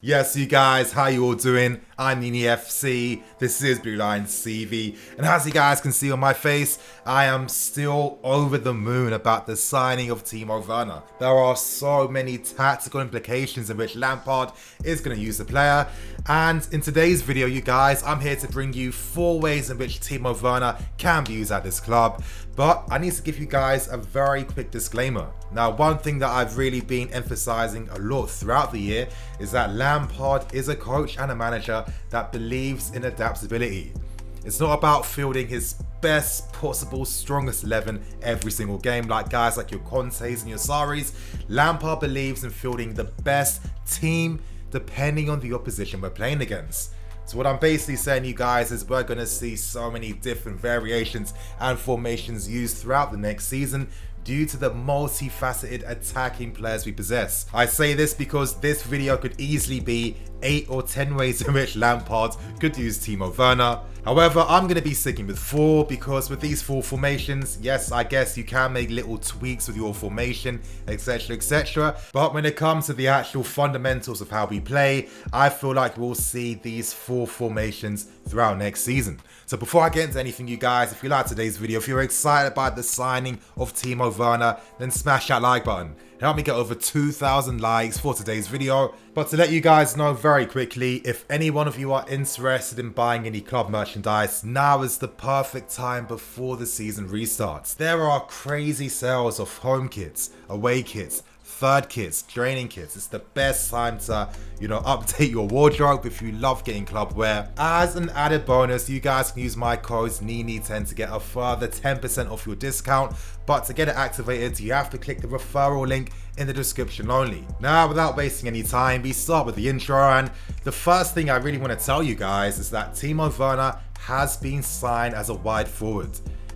Yes, you guys, how you all doing? I'm Nini FC, this is Blue Lions CV, and as you guys can see on my face, I am still over the moon about the signing of TIMO WERNER. There are so many tactical implications in which Lampard is going to use the player, and in today's video, you guys, I'm here to bring you 4 ways in which TIMO WERNER can be used at this club, but I need to give you guys a very quick disclaimer. Now, one thing that I've really been emphasizing a lot throughout the year is that Lampard is a coach and a manager that believes in adaptability. It's not about fielding his best possible, strongest 11 every single game like guys like your Contes and your Sarris. Lampard believes in fielding the best team depending on the opposition we're playing against. So what I'm basically saying, you guys, is we're going to see so many different variations and formations used throughout the next season due to the multifaceted attacking players we possess. I say this because this video could easily be 8 or 10 ways in which Lampard could use TIMO WERNER. However, I'm going to be sticking with 4 because with these 4 formations, yes, I guess you can make little tweaks with your formation, etc, etc. But when it comes to the actual fundamentals of how we play, I feel like we'll see these 4 formations throughout next season. So before I get into anything, you guys, if you like today's video, if you're excited about the signing of TIMO WERNER, then smash that like button. Help me get over 2,000 likes for today's video. But to let you guys know very quickly, if any one of you are interested in buying any club merchandise, now is the perfect time before the season restarts. There are crazy sales of home kits, away kits, third kits, training kits. It's the best time to, update your wardrobe if you love getting club wear. As an added bonus, you guys can use my code NINI10 to get a further 10% off your discount. But to get it activated, you have to click the referral link in the description only. Now, without wasting any time, we start with the intro, and the first thing I really want to tell you guys is that TIMO WERNER has been signed as a wide forward.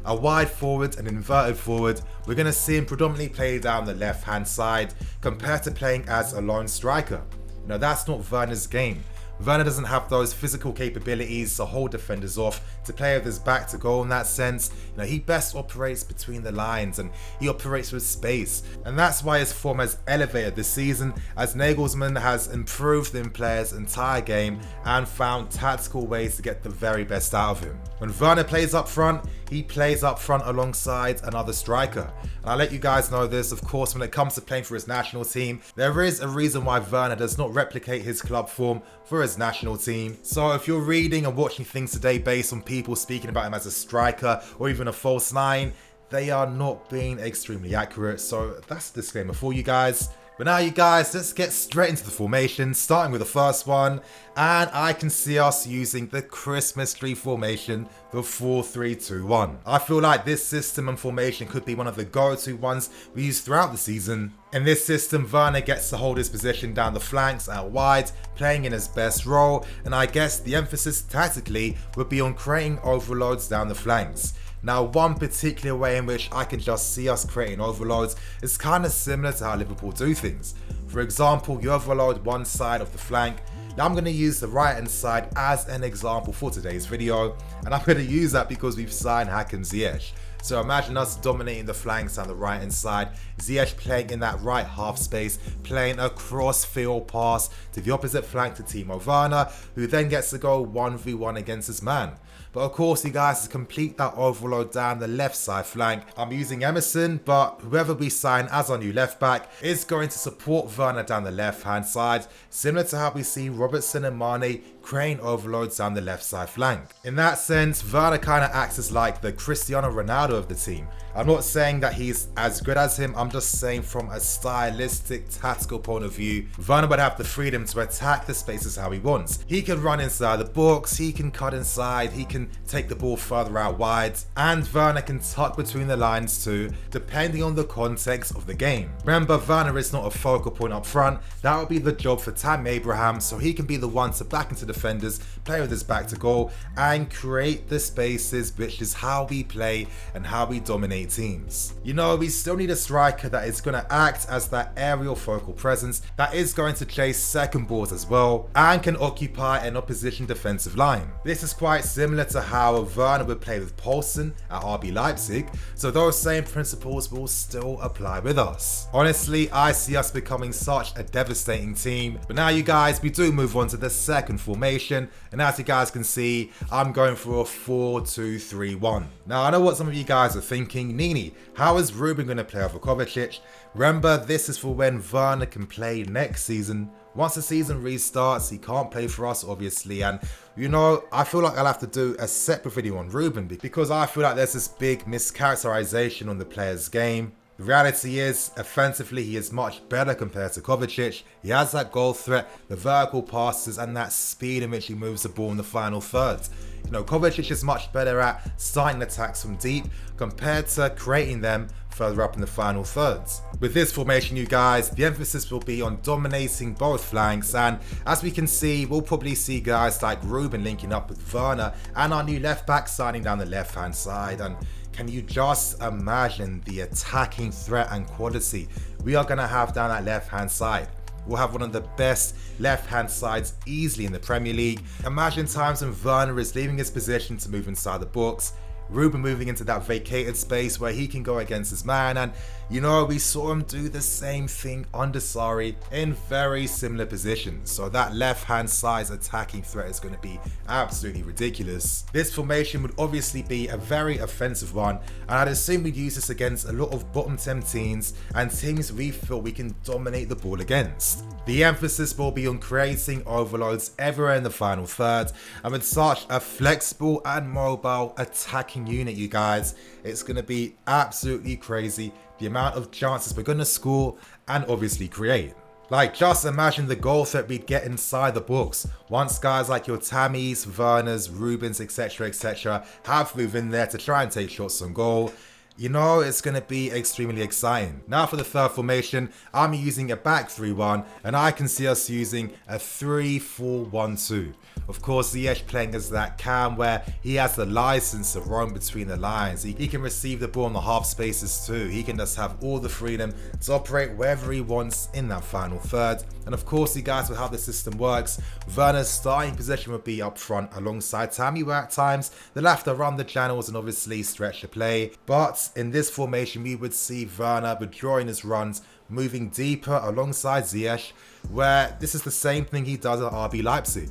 A wide forward, an inverted forward. We're going to see him predominantly play down the left hand side compared to playing as a lone striker. That's not Werner's game. Werner doesn't have those physical capabilities to hold defenders off, to play with his back to goal in that sense. He best operates between the lines and he operates with space. And that's why his form has elevated this season, as Nagelsmann has improved in players' entire game and found tactical ways to get the very best out of him. When Werner plays up front, he plays up front alongside another striker. And I'll let you guys know this, of course, when it comes to playing for his national team, there is a reason why Werner does not replicate his club form for his national team. So if you're reading and watching things today based on people speaking about him as a striker or even a false 9, they are not being extremely accurate. So that's a disclaimer for you guys. But now, you guys, let's get straight into the formation, starting with the first one. And I can see us using the Christmas tree formation, the 4-3-2-1. I feel like this system and formation could be one of the go-to ones we use throughout the season. In this system, Werner gets to hold his position down the flanks out wide, playing in his best role. And I guess the emphasis tactically would be on creating overloads down the flanks. Now, one particular way in which I can just see us creating overloads is kind of similar to how Liverpool do things. For example, you overload one side of the flank. Now I'm going to use the right hand side as an example for today's video, and I'm going to use that because we've signed Hakim Ziyech. So imagine us dominating the flanks on the right hand side, Ziyech playing in that right half space, playing a cross-field pass to the opposite flank to TIMO WERNER, who then gets to go 1v1 against his man. But of course, you guys, to complete that overload down the left side flank, I'm using Emerson, but whoever we sign as our new left back is going to support Werner down the left hand side, similar to how we see Robertson and Mane creating overloads down the left side flank. In that sense, Werner kind of acts as like the Cristiano Ronaldo of the team. I'm not saying that he's as good as him, I'm just saying from a stylistic, tactical point of view, Werner would have the freedom to attack the spaces how he wants. He can run inside the box, he can cut inside, he can take the ball further out wide, and Werner can tuck between the lines too, depending on the context of the game. Remember, Werner is not a focal point up front. That would be the job for Tammy Abraham, so he can be the one to back into the defenders, play with his back to goal, and create the spaces, which is how we play and how we dominate teams. You know, we still need a striker that is going to act as that aerial focal presence that is going to chase second balls as well and can occupy an opposition defensive line. This is quite similar to how Werner would play with Poulsen at RB Leipzig, so those same principles will still apply with us. Honestly, I see us becoming such a devastating team. But now you guys, we do move on to the second formation, and as you guys can see, I'm going for a 4-2-3-1. Now I know what some of you guys are thinking, Nini, how is Ruben going to play over Kovacic? Remember, this is for when Werner can play next season. Once the season restarts, he can't play for us, obviously, and you know, I feel like I'll have to do a separate video on Ruben because I feel like there's this big mischaracterization on the player's game. The reality is, offensively, he is much better compared to Kovacic. He has that goal threat, the vertical passes, and that speed in which he moves the ball in the final third. You know, Kovacic is much better at starting attacks from deep compared to creating them further up in the final thirds. With this formation, you guys, the emphasis will be on dominating both flanks, and as we can see, we'll probably see guys like Ruben linking up with Werner and our new left back signing down the left hand side. And can you just imagine the attacking threat and quality we are going to have down that left hand side? We'll have one of the best left-hand sides easily in the Premier League. Imagine times when Werner is leaving his position to move inside the box, Ruben moving into that vacated space where he can go against his man, and you know, we saw him do the same thing under Sarri in very similar positions. So that left-hand side's attacking threat is going to be absolutely ridiculous. This formation would obviously be a very offensive one, and I'd assume we'd use this against a lot of bottom 10 teams and teams we feel we can dominate the ball against. The emphasis will be on creating overloads everywhere in the final third, and with such a flexible and mobile attacking unit, you guys, it's going to be absolutely crazy the amount of chances we're going to score and obviously create. Like, just imagine the goal threat we'd get inside the box once guys like your Tammys, Werners, Rubens, etc. have moved in there to try and take shots on goal. You know, it's going to be extremely exciting. Now for the third formation, I'm using a back 3-1, and I can see us using a 3-4-1-2. Of course, Ziyech playing as that cam where he has the license to roam between the lines. He can receive the ball in the half spaces too. He can just have all the freedom to operate wherever he wants in that final third. And of course, you guys, with how the system works, Werner's starting position would be up front alongside Tammy, where at times they'll have to run the channels and obviously stretch the play. But in this formation, we would see Werner withdrawing his runs, moving deeper alongside Ziyech, where this is the same thing he does at RB Leipzig.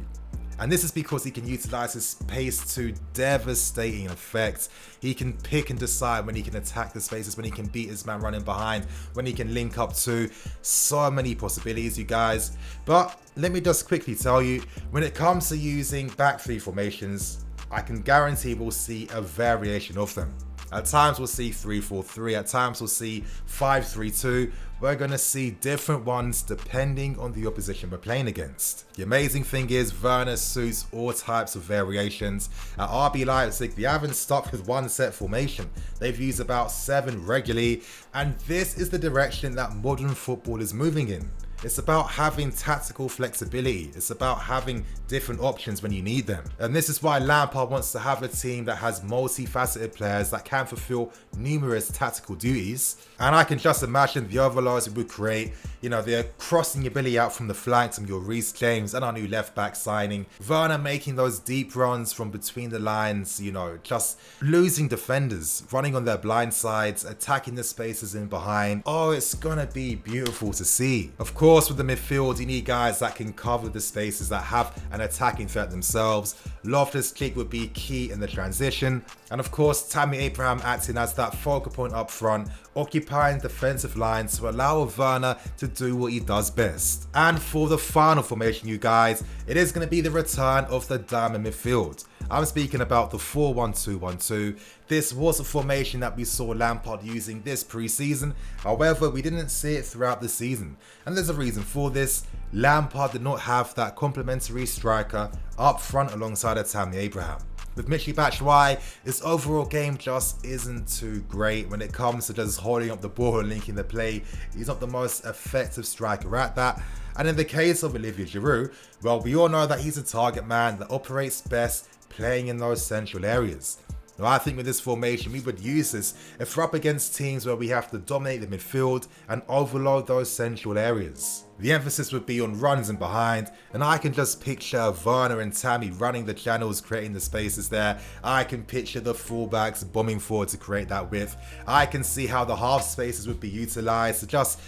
And this is because he can utilize his pace to devastating effect. He can pick and decide when he can attack the spaces, when he can beat his man running behind, when he can link up to. So many possibilities, you guys. But let me just quickly tell you, when it comes to using back three formations, I can guarantee we'll see a variation of them. At times we'll see 3-4-3, at times we'll see 5-3-2. We're going to see different ones depending on the opposition we're playing against. The amazing thing is Werner suits all types of variations. At RB Leipzig, they haven't stuck with one set formation. They've used about 7 regularly, and this is the direction that modern football is moving in. It's about having tactical flexibility. It's about having different options when you need them. And this is why Lampard wants to have a team that has multifaceted players that can fulfill numerous tactical duties. And I can just imagine the overloads it would create. You know, they're crossing your Billy out from the flanks and your Reece James and our new left back signing. Werner making those deep runs from between the lines, you know, just losing defenders, running on their blind sides, attacking the spaces in behind. Oh, it's gonna be beautiful to see. Of course, with the midfield, you need guys that can cover the spaces, that have an attacking threat themselves. Loftus-Cheek would be key in the transition. And of course, Tammy Abraham acting as that focal point up front, occupying defensive lines to allow Werner to do what he does best. And for the final formation, you guys, it is going to be the return of the diamond midfield. I'm speaking about the 4-1-2-1-2. This was a formation that we saw Lampard using this pre-season. However, we didn't see it throughout the season. And there's a reason for this. Lampard did not have that complementary striker up front alongside a Tammy Abraham. With Michy Batshuayi, his overall game just isn't too great when it comes to just holding up the ball and linking the play. He's not the most effective striker at that. And in the case of Olivier Giroud, well, we all know that he's a target man that operates best playing in those central areas. Now, I think with this formation, we would use this if we're up against teams where we have to dominate the midfield and overload those central areas. The emphasis would be on runs and behind, and I can just picture Werner and Tammy running the channels, creating the spaces there. I can picture the fullbacks bombing forward to create that width. I can see how the half spaces would be utilized to just,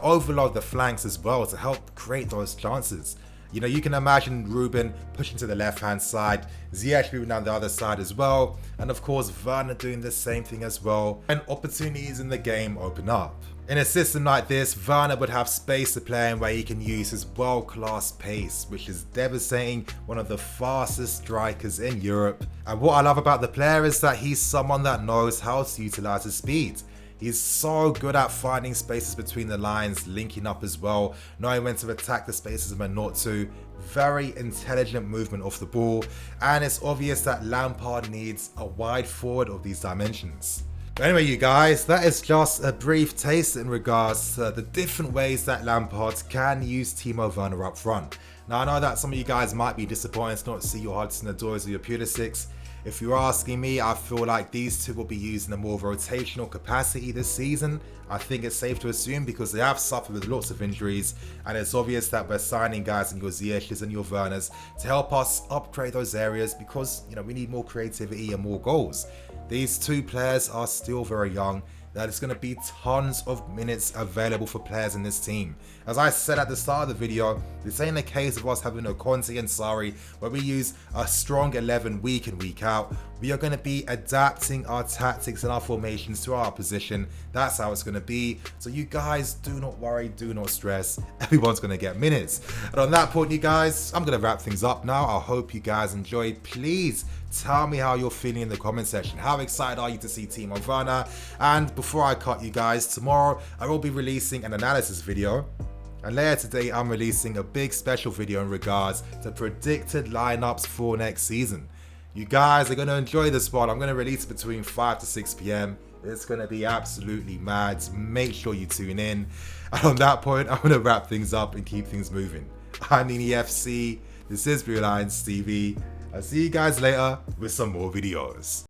overload the flanks as well to help create those chances. You can imagine Ruben pushing to the left-hand side, Ziyech moving down the other side as well, and of course Werner doing the same thing as well, and opportunities in the game open up. In a system like this, Werner would have space to play in where he can use his world-class pace, which is devastating, one of the fastest strikers in Europe. And what I love about the player is that he's someone that knows how to utilize his speed. He's so good at finding spaces between the lines, linking up as well, knowing when to attack the spaces and when not to. Very intelligent movement off the ball, and it's obvious that Lampard needs a wide forward of these dimensions. But anyway, you guys, that is just a brief taste in regards to the different ways that Lampard can use Timo Werner up front. Now, I know that some of you guys might be disappointed to not see your Hudson-Odois or your Pulisic. If you're asking me, I feel like these two will be used in a more rotational capacity this season. I think it's safe to assume because they have suffered with lots of injuries, and it's obvious that we're signing guys in your Ziyech's and your Werners to help us upgrade those areas because, we need more creativity and more goals. These two players are still very young. There's going to be tons of minutes available for players in this team. As I said at the start of the video, this ain't a case of us having a Conte and Sarri where we use a strong 11 week in week out. We are going to be adapting our tactics and our formations to our position. That's how it's going to be. So you guys do not worry, do not stress. Everyone's going to get minutes. And on that point, you guys, I'm going to wrap things up now. I hope you guys enjoyed. Please tell me how you're feeling in the comment section. How excited are you to see Timo Werner? And before I cut you guys, tomorrow I will be releasing an analysis video. And later today, I'm releasing a big special video in regards to predicted lineups for next season. You guys are going to enjoy this one. I'm going to release it between 5 to 6 p.m. It's going to be absolutely mad. Make sure you tune in. And on that point, I'm going to wrap things up and keep things moving. I'm Nini FC. This is Blue Lions TV. I'll see you guys later with some more videos.